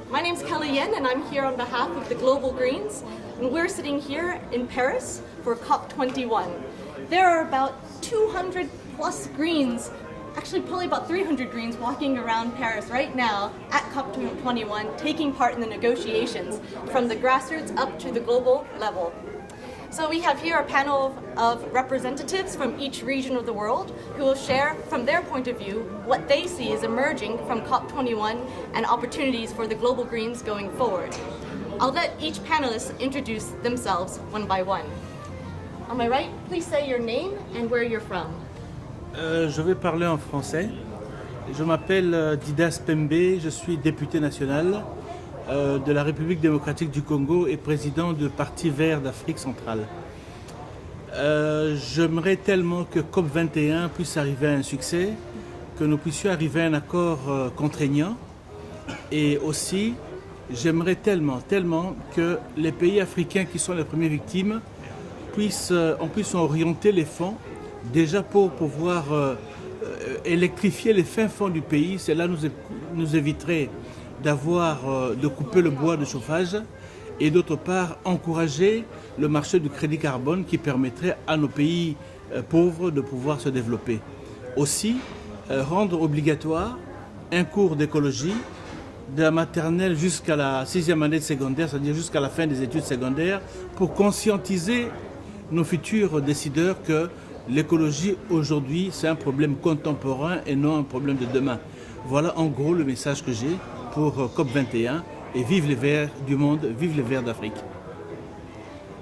My name's Kelly Yen, and I'm here on behalf of the Global Greens, and we're sitting here in Paris for COP21. There are about 200 plus Greens, actually probably about 300 Greens walking around Paris right now at COP21, taking part in the negotiations from the grassroots up to the global level. So we have here a panel of representatives from each region of the world who will share from their point of view what they see as emerging from COP21 and opportunities for the Global Greens going forward. I'll let each panelist introduce themselves one by one. On my right, please say your name and where you're from. Je vais parler en français. Je m'appelle Didas Pembe, je suis député national de la République démocratique du Congo et président du Parti vert d'Afrique centrale. J'aimerais tellement que COP21 puisse arriver à un succès, que nous puissions arriver à un accord contraignant, et aussi j'aimerais tellement que les pays africains qui sont les premières victimes puissent orienter les fonds déjà pour pouvoir électrifier les fins fonds du pays. Cela nous éviterait de couper le bois de chauffage et d'autre part encourager le marché du crédit carbone qui permettrait à nos pays pauvres de pouvoir se développer. Aussi, rendre obligatoire un cours d'écologie de la maternelle jusqu'à la 6e année de secondaire, c'est-à-dire jusqu'à la fin des études secondaires, pour conscientiser nos futurs décideurs que l'écologie aujourd'hui c'est un problème contemporain et non un problème de demain. Voilà en gros le message que j'ai pour COP21 et vive les Verts du monde, vive les Verts d'Afrique.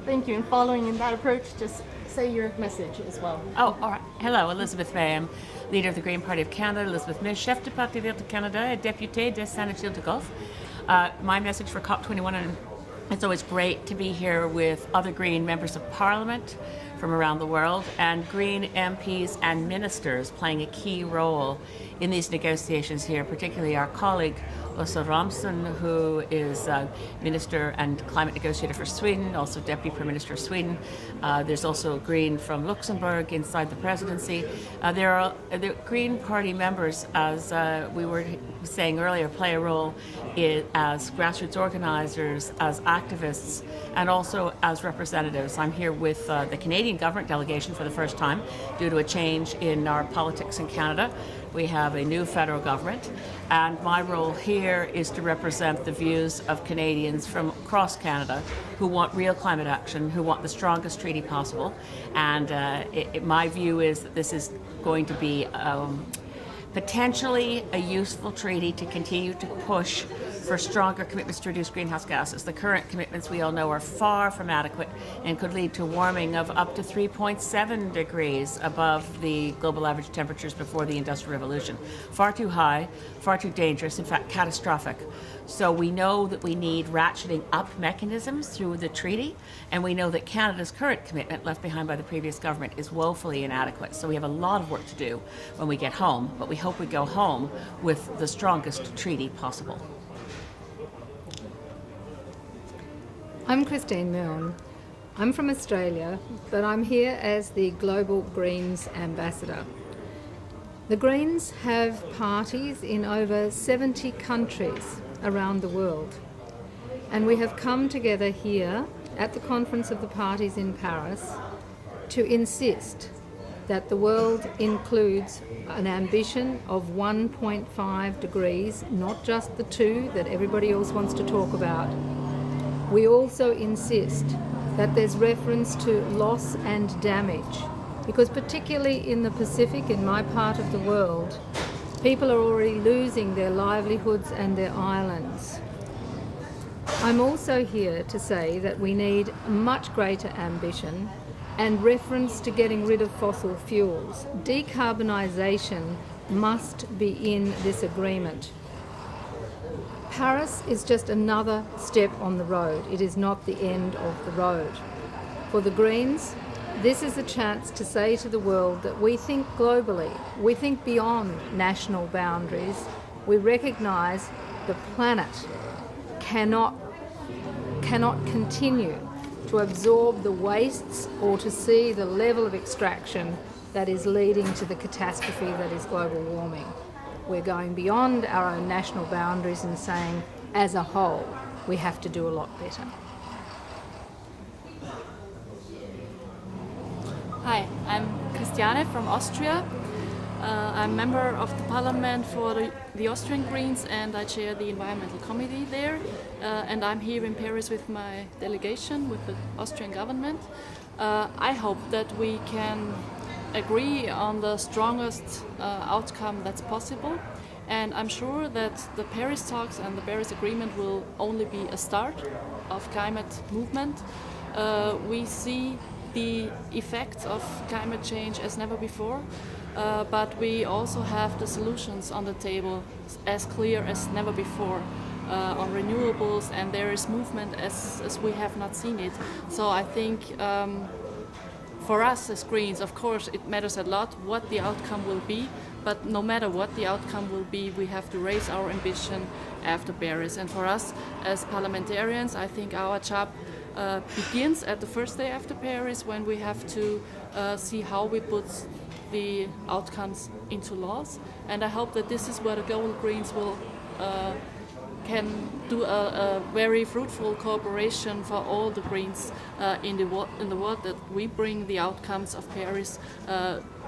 Thank you. And following in that approach, just say your message as well. Oh, all right. Hello, Elizabeth May. I'm leader of the Green Party of Canada. Elizabeth May, chef du Parti vert de Canada et députée de Saint-Gilles-de-Golfe. My message for COP21, and it's always great to be here with other Green members of Parliament from around the world and Green MPs and ministers playing a key role in these negotiations here, particularly our colleague Åsa Romson, who is Minister and Climate Negotiator for Sweden, also Deputy Prime Minister of Sweden. There's also a Green from Luxembourg inside the presidency. There are the Green Party members, as we were saying earlier, play a role as grassroots organizers, as activists, and also as representatives. I'm here with the Canadian government delegation for the first time due to a change in our politics in Canada. We have a new federal government, and my role here is to represent the views of Canadians from across Canada who want real climate action, who want the strongest treaty possible. And my view is that this is going to be potentially a useful treaty to continue to push for stronger commitments to reduce greenhouse gases. The current commitments, we all know, are far from adequate and could lead to warming of up to 3.7 degrees above the global average temperatures before the Industrial Revolution. Far too high, far too dangerous, in fact catastrophic. So we know that we need ratcheting up mechanisms through the treaty, and we know that Canada's current commitment left behind by the previous government is woefully inadequate. So we have a lot of work to do when we get home, but we hope we go home with the strongest treaty possible. I'm Christine Milne. I'm from Australia, but I'm here as the Global Greens Ambassador. The Greens have parties in over 70 countries around the world, and we have come together here at the Conference of the Parties in Paris to insist that the world includes an ambition of 1.5 degrees, not just the 2 that everybody else wants to talk about. We also insist that there's reference to loss and damage, because particularly in the Pacific, in my part of the world, people are already losing their livelihoods and their islands. I'm also here to say that we need much greater ambition and reference to getting rid of fossil fuels. Decarbonisation must be in this agreement. Paris is just another step on the road. It is not the end of the road. For the Greens, this is a chance to say to the world that we think globally, we think beyond national boundaries. We recognise the planet cannot continue to absorb the wastes or to see the level of extraction that is leading to the catastrophe that is global warming. We're going beyond our own national boundaries and saying as a whole, we have to do a lot better. Hi, I'm Christiane from Austria. I'm member of the parliament for the Austrian Greens, and I chair the environmental committee there. And I'm here in Paris with my delegation, with the Austrian government. I hope that we can agree on the strongest outcome that's possible. And I'm sure that the Paris talks and the Paris Agreement will only be a start of climate movement. We see the effects of climate change as never before, but we also have the solutions on the table as clear as never before on renewables, and there is movement as we have not seen it. So I think for us as Greens, of course, it matters a lot what the outcome will be, but no matter what the outcome will be, we have to raise our ambition after Paris. And for us as parliamentarians, I think our job begins at the first day after Paris, when we have to see how we put the outcomes into laws. And I hope that this is where the Global Greens will can do a very fruitful cooperation for all the Greens in the world, that we bring the outcomes of Paris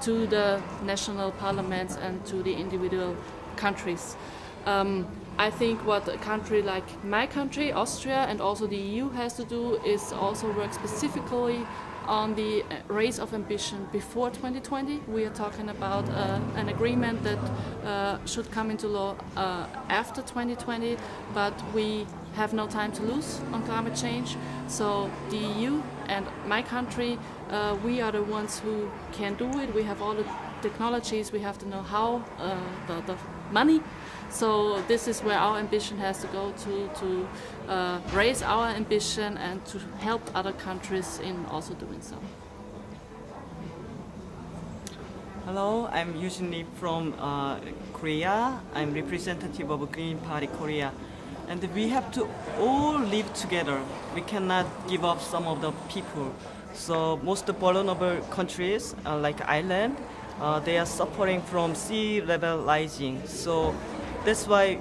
to the national parliaments and to the individual countries. I think what a country like my country, Austria, and also the EU has to do is also work specifically on the raise of ambition before 2020. We are talking about an agreement that should come into law after 2020, but we have no time to lose on climate change. So the EU and my country, we are the ones who can do it. We have all the technologies, we have the know-how, the money. So this is where our ambition has to go, to raise our ambition and to help other countries in also doing so. Hello, I'm Yujin Lee from Korea. I'm representative of Green Party Korea. And we have to all live together. We cannot give up some of the people. So most vulnerable countries, like Ireland, they are suffering from sea level rising. So that's why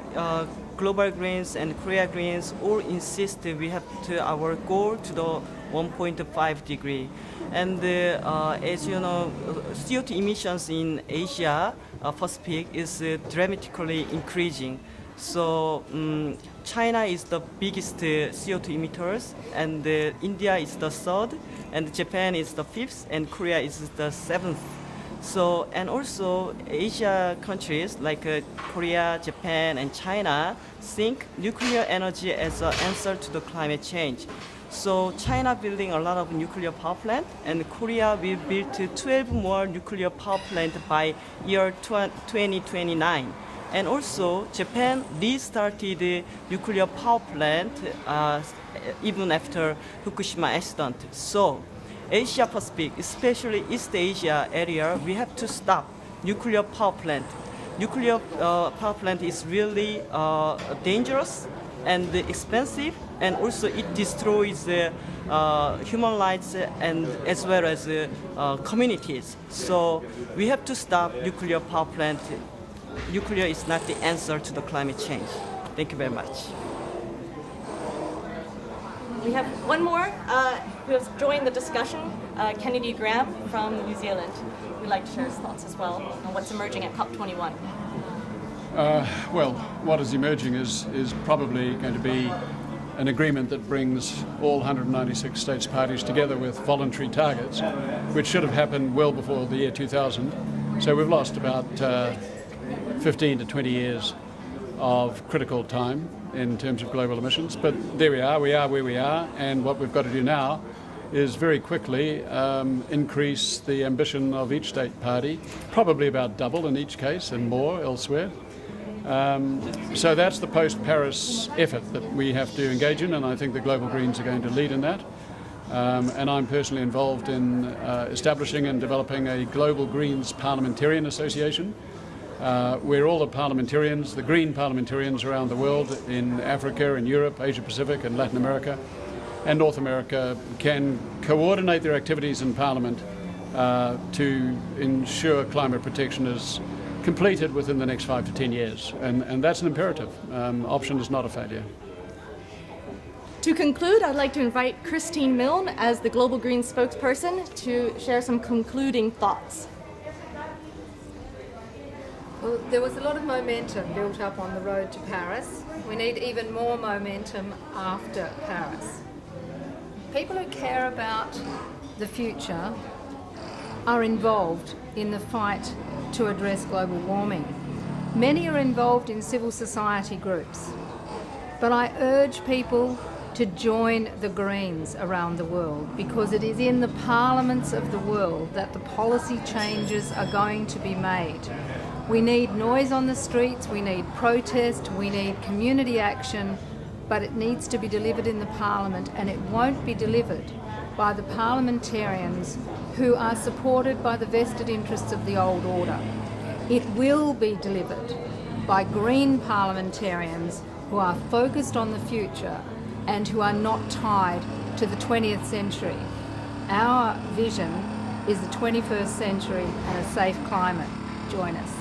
Global Greens and Korea Greens all insist we have to our goal to the 1.5 degree. And as you know, CO2 emissions in Asia Pacific is dramatically increasing. So China is the biggest CO2 emitters, and India is the third, and Japan is the fifth, and Korea is the seventh. So, and also Asia countries like Korea, Japan, and China think nuclear energy as an answer to the climate change. So China building a lot of nuclear power plant, and Korea will build 12 more nuclear power plant by year 2029. And also Japan restarted the nuclear power plant even after Fukushima accident. So Asia Pacific, especially East Asia area, we have to stop nuclear power plant. Nuclear power plant is really dangerous and expensive, and also it destroys human rights and as well as communities. So we have to stop nuclear power plant. Nuclear is not the answer to the climate change. Thank you very much. We have one more who has joined the discussion, Kennedy Graham from New Zealand. We'd like to share his thoughts as well on what's emerging at COP21. Well, what is emerging is probably going to be an agreement that brings all 196 states parties together with voluntary targets, which should have happened well before the year 2000. So we've lost about 15 to 20 years of critical time in terms of global emissions. But there we are where we are, and what we've got to do now is very quickly increase the ambition of each state party, probably about double in each case and more elsewhere. So that's the post-Paris effort that we have to engage in, and I think the Global Greens are going to lead in that. And I'm personally involved in establishing and developing a Global Greens Parliamentarian Association, where all the parliamentarians, the green parliamentarians around the world, in Africa, in Europe, Asia Pacific and Latin America and North America, can coordinate their activities in Parliament to ensure climate protection is completed within the next 5 to 10 years. And that's an imperative. Option is not a failure. To conclude, I'd like to invite Christine Milne as the Global Greens spokesperson to share some concluding thoughts. Well, there was a lot of momentum built up on the road to Paris. We need even more momentum after Paris. People who care about the future are involved in the fight to address global warming. Many are involved in civil society groups. But I urge people to join the Greens around the world, because it is in the parliaments of the world that the policy changes are going to be made. We need noise on the streets, we need protest, we need community action, but it needs to be delivered in the parliament, and it won't be delivered by the parliamentarians who are supported by the vested interests of the old order. It will be delivered by Green parliamentarians who are focused on the future and who are not tied to the 20th century. Our vision is the 21st century and a safe climate. Join us.